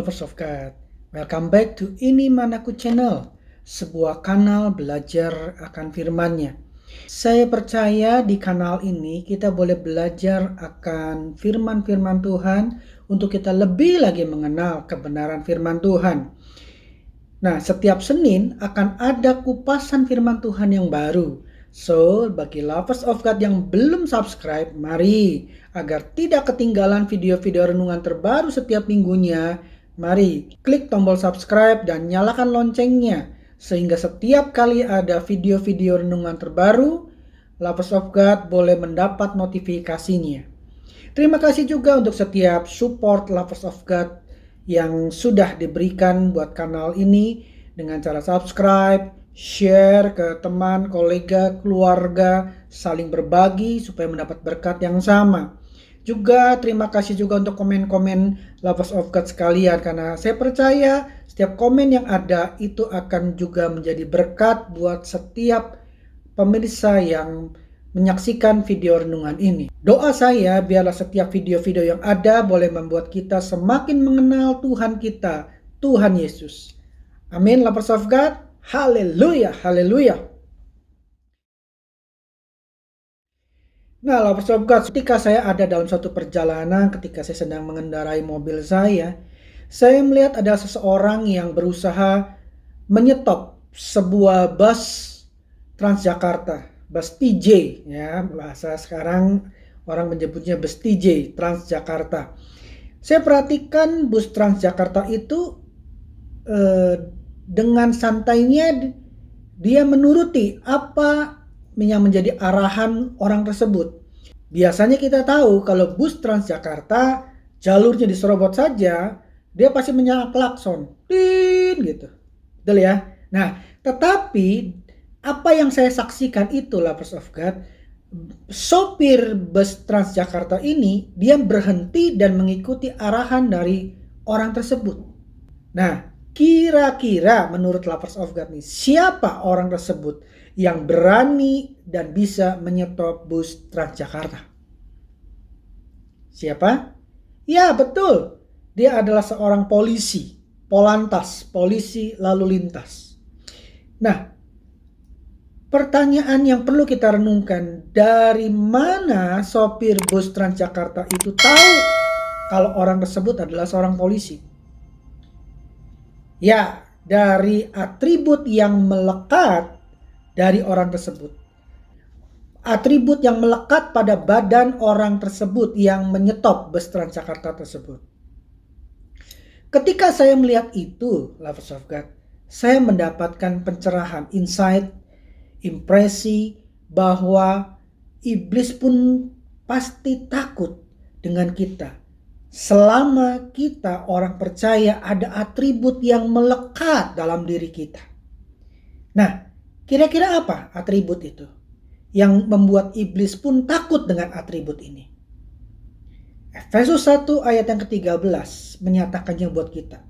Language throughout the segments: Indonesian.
lovers of God. Welcome back to Ini Manaku Channel, sebuah kanal belajar akan firman-Nya. Saya percaya di kanal ini kita boleh belajar akan firman-firman Tuhan untuk kita lebih lagi mengenal kebenaran firman Tuhan. Nah, setiap Senin akan ada kupasan firman Tuhan yang baru. So, bagi lovers of God yang belum subscribe, mari agar tidak ketinggalan video-video renungan terbaru setiap minggunya, mari klik tombol subscribe dan nyalakan loncengnya sehingga setiap kali ada video-video renungan terbaru, lovers of God boleh mendapat notifikasinya. Terima kasih juga untuk setiap support lovers of God yang sudah diberikan buat kanal ini dengan cara subscribe, share ke teman, kolega, keluarga, saling berbagi supaya mendapat berkat yang sama. Juga terima kasih juga untuk komen-komen lovers of God sekalian, karena saya percaya setiap komen yang ada itu akan juga menjadi berkat buat setiap pemirsa yang menyaksikan video renungan ini. Doa saya biarlah setiap video-video yang ada boleh membuat kita semakin mengenal Tuhan kita, Tuhan Yesus. Amin, lovers of God. Haleluya, haleluya. Nah, lovers of God, ketika saya ada dalam suatu perjalanan, ketika saya sedang mengendarai mobil saya melihat ada seseorang yang berusaha menyetop sebuah bus Transjakarta, bus TJ, ya, bahasa sekarang orang menyebutnya bus TJ, Transjakarta. Saya perhatikan bus Transjakarta itu dengan santainya dia menuruti apa yang menjadi arahan orang tersebut. Biasanya kita tahu kalau bus Transjakarta jalurnya diserobot saja, dia pasti menyala klakson, tin gitu. Betul ya? Nah, tetapi apa yang saya saksikan itu, lovers of God, sopir bus Transjakarta ini dia berhenti dan mengikuti arahan dari orang tersebut. Nah, kira-kira menurut lovers of God nih, siapa orang tersebut yang berani dan bisa menyetop bus Transjakarta? Siapa? Ya, betul. Dia adalah seorang polisi, polantas, polisi lalu lintas. Nah, pertanyaan yang perlu kita renungkan, dari mana sopir bus Transjakarta itu tahu kalau orang tersebut adalah seorang polisi? Ya, dari atribut yang melekat dari orang tersebut. Atribut yang melekat pada badan orang tersebut yang menyetop bus Transjakarta tersebut. Ketika saya melihat itu, lovers of God, saya mendapatkan pencerahan, insight, impresi bahwa iblis pun pasti takut dengan kita. Selama kita orang percaya ada atribut yang melekat dalam diri kita. Nah, kira-kira apa atribut itu yang membuat iblis pun takut dengan atribut ini? Efesus 1 ayat yang ke-13 menyatakannya buat kita.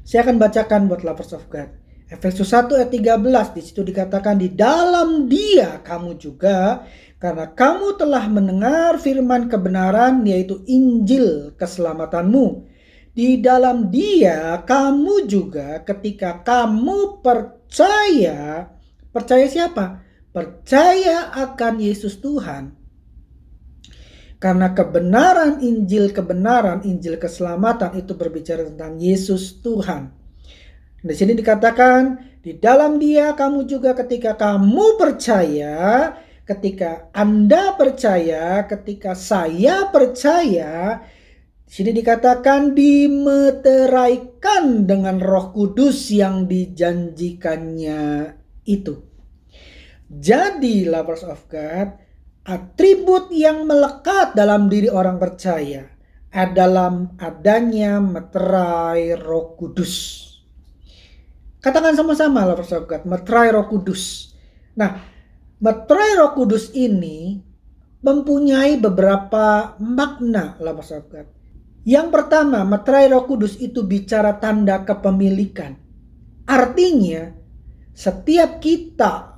Saya akan bacakan buat lovers of God. Efesus 1 ayat 13, di situ dikatakan, di dalam Dia kamu juga, karena kamu telah mendengar firman kebenaran, yaitu Injil keselamatanmu. Di dalam Dia kamu juga ketika kamu percaya siapa? Percaya akan Yesus Tuhan. Karena kebenaran, Injil keselamatan itu berbicara tentang Yesus Tuhan. Di sini dikatakan, di dalam Dia kamu juga ketika kamu percaya, ketika Anda percaya, ketika saya percaya, di sini dikatakan dimeteraikan dengan Roh Kudus yang dijanjikannya itu. Jadi, lovers of God, atribut yang melekat dalam diri orang percaya adalah adanya meterai Roh Kudus. Katakan sama-sama, lovers of God, meterai Roh Kudus. Nah, meterai Roh Kudus ini mempunyai beberapa makna, lovers of God. Yang pertama, meterai Roh Kudus itu bicara tanda kepemilikan. Artinya, setiap kita,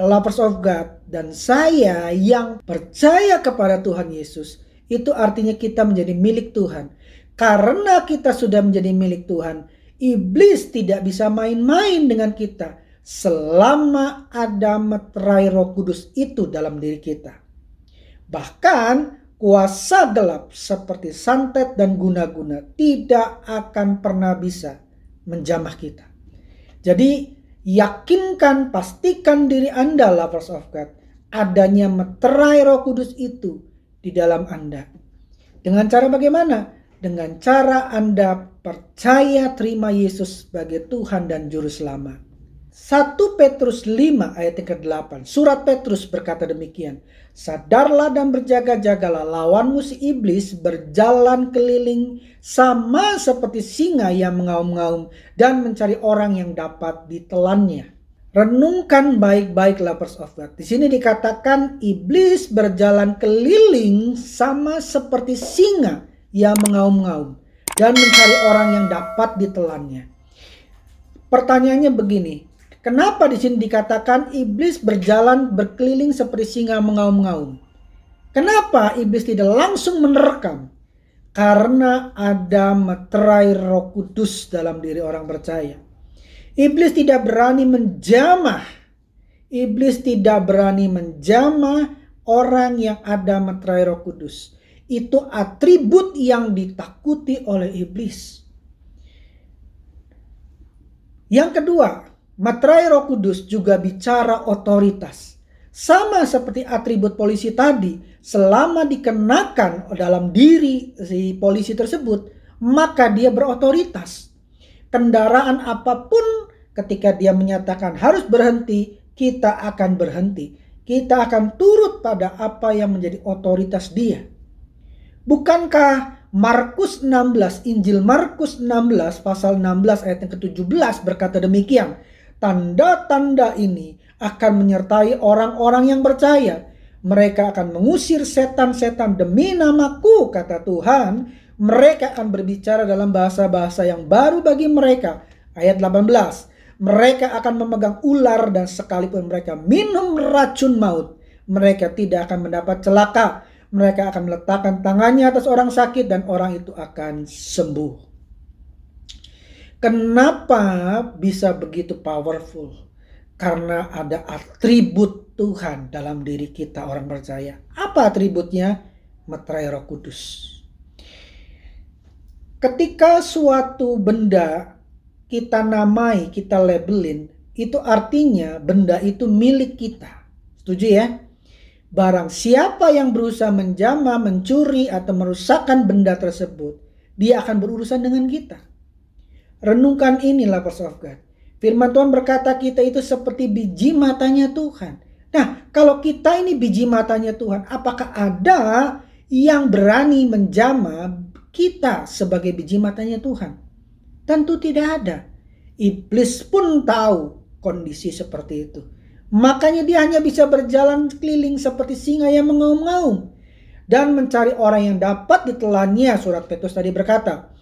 lovers of God, dan saya yang percaya kepada Tuhan Yesus, itu artinya kita menjadi milik Tuhan. Karena kita sudah menjadi milik Tuhan, iblis tidak bisa main-main dengan kita selama ada meterai Roh Kudus itu dalam diri kita. Bahkan kuasa gelap seperti santet dan guna-guna tidak akan pernah bisa menjamah kita. Jadi yakinkan, pastikan diri Anda, lovers of God, adanya meterai Roh Kudus itu di dalam Anda. Dengan cara bagaimana? Dengan cara Anda percaya terima Yesus sebagai Tuhan dan Juru Selamat. 1 Petrus 5 ayat yang ke-8. Surat Petrus berkata demikian. Sadarlah dan berjaga-jagalah, lawanmu si iblis berjalan keliling sama seperti singa yang mengaum-ngaum dan mencari orang yang dapat ditelannya. Renungkan baik-baik, lovers of God. Di sini dikatakan iblis berjalan keliling sama seperti singa yang mengaum-ngaum dan mencari orang yang dapat ditelannya. Pertanyaannya begini, kenapa di sini dikatakan iblis berjalan berkeliling seperti singa mengaum-ngaum? Kenapa iblis tidak langsung menerkam? Karena ada meterai Roh Kudus dalam diri orang percaya. Iblis tidak berani menjamah. Iblis tidak berani menjamah orang yang ada meterai Roh Kudus. Itu atribut yang ditakuti oleh iblis. Yang kedua, meterai Roh Kudus juga bicara otoritas. Sama seperti atribut polisi tadi, selama dikenakan dalam diri si polisi tersebut, maka dia berotoritas. Kendaraan apapun ketika dia menyatakan harus berhenti, kita akan berhenti. Kita akan turut pada apa yang menjadi otoritas dia. Bukankah Markus 16, Injil Markus 16 pasal 16 ayat yang ke-17 berkata demikian. Tanda-tanda ini akan menyertai orang-orang yang percaya. Mereka akan mengusir setan-setan demi namaku, kata Tuhan. Mereka akan berbicara dalam bahasa-bahasa yang baru bagi mereka. Ayat 18. Mereka akan memegang ular dan sekalipun mereka minum racun maut, mereka tidak akan mendapat celaka. Mereka akan meletakkan tangannya atas orang sakit dan orang itu akan sembuh. Kenapa bisa begitu powerful? Karena ada atribut Tuhan dalam diri kita orang percaya. Apa atributnya? Meterai Roh Kudus. Ketika suatu benda kita namai, kita labelin, itu artinya benda itu milik kita. Setuju ya? Barang siapa yang berusaha menjamah, mencuri, atau merusakkan benda tersebut, dia akan berurusan dengan kita. Renungkan inilah, lovers of God. Firman Tuhan berkata kita itu seperti biji matanya Tuhan. Nah, kalau kita ini biji matanya Tuhan, apakah ada yang berani menjamah kita sebagai biji matanya Tuhan? Tentu tidak ada. Iblis pun tahu kondisi seperti itu. Makanya dia hanya bisa berjalan keliling seperti singa yang mengaum-ngaum dan mencari orang yang dapat ditelannya. Surat Petrus tadi berkata,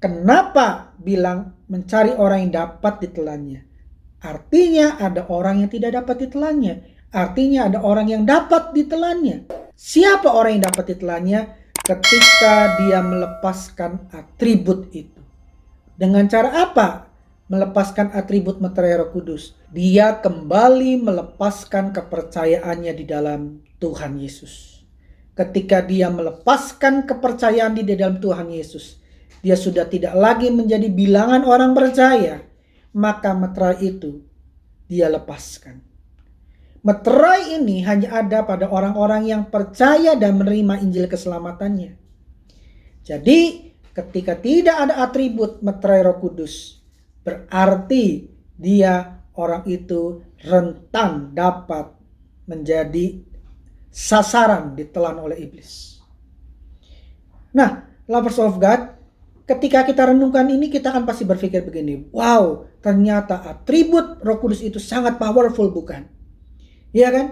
kenapa bilang mencari orang yang dapat ditelannya? Artinya ada orang yang tidak dapat ditelannya. Artinya ada orang yang dapat ditelannya. Siapa orang yang dapat ditelannya? Ketika dia melepaskan atribut itu. Dengan cara apa? Melepaskan atribut meterai Roh Kudus. Dia kembali melepaskan kepercayaannya di dalam Tuhan Yesus. Ketika dia melepaskan kepercayaan di dalam Tuhan Yesus, dia sudah tidak lagi menjadi bilangan orang percaya. Maka meterai itu dia lepaskan. Meterai ini hanya ada pada orang-orang yang percaya dan menerima Injil keselamatannya. Jadi ketika tidak ada atribut meterai Roh Kudus, berarti dia orang itu rentan dapat menjadi sasaran ditelan oleh iblis. Nah, lovers of God, ketika kita renungkan ini, kita akan pasti berpikir begini, wow, ternyata atribut Roh Kudus itu sangat powerful, bukan? Iya kan?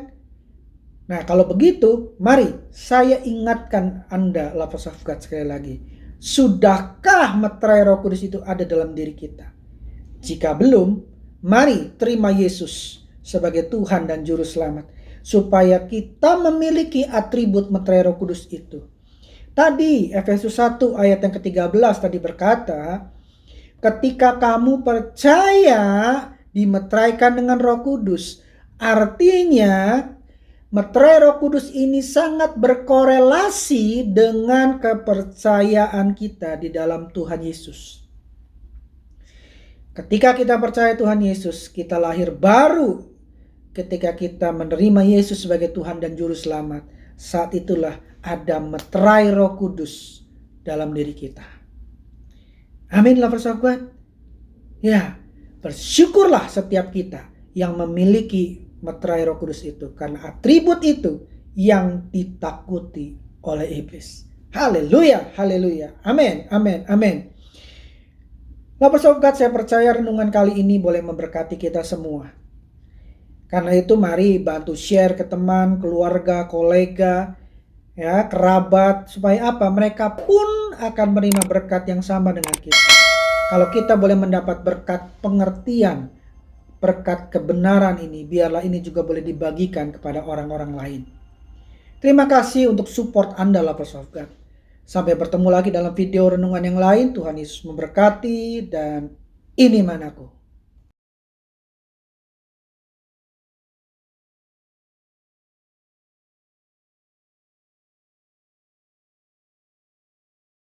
Nah, kalau begitu, mari saya ingatkan Anda, lovers of God, sekali lagi. Sudahkah meterai Roh Kudus itu ada dalam diri kita? Jika belum, mari terima Yesus sebagai Tuhan dan Juru Selamat, supaya kita memiliki atribut meterai Roh Kudus itu. Tadi Efesus 1 ayat yang ke-13 tadi berkata, ketika kamu percaya dimeteraikan dengan Roh Kudus. Artinya meterai Roh Kudus ini sangat berkorelasi dengan kepercayaan kita di dalam Tuhan Yesus. Ketika kita percaya Tuhan Yesus, kita lahir baru. Ketika kita menerima Yesus sebagai Tuhan dan Juru Selamat, saat itulah ada meterai Roh Kudus dalam diri kita. Amin, lovers of God. Ya, bersyukurlah setiap kita yang memiliki meterai Roh Kudus itu, karena atribut itu yang ditakuti oleh iblis. Haleluya, haleluya. Amin, amin, amin. Lovers of God, saya percaya renungan kali ini boleh memberkati kita semua. Karena itu mari bantu share ke teman, keluarga, kolega, ya, kerabat, supaya apa? Mereka pun akan menerima berkat yang sama dengan kita. Kalau kita boleh mendapat berkat pengertian, berkat kebenaran ini, biarlah ini juga boleh dibagikan kepada orang-orang lain. Terima kasih untuk support Anda, lovers of God. Sampai bertemu lagi dalam video renungan yang lain. Tuhan Yesus memberkati, dan ini Manaku.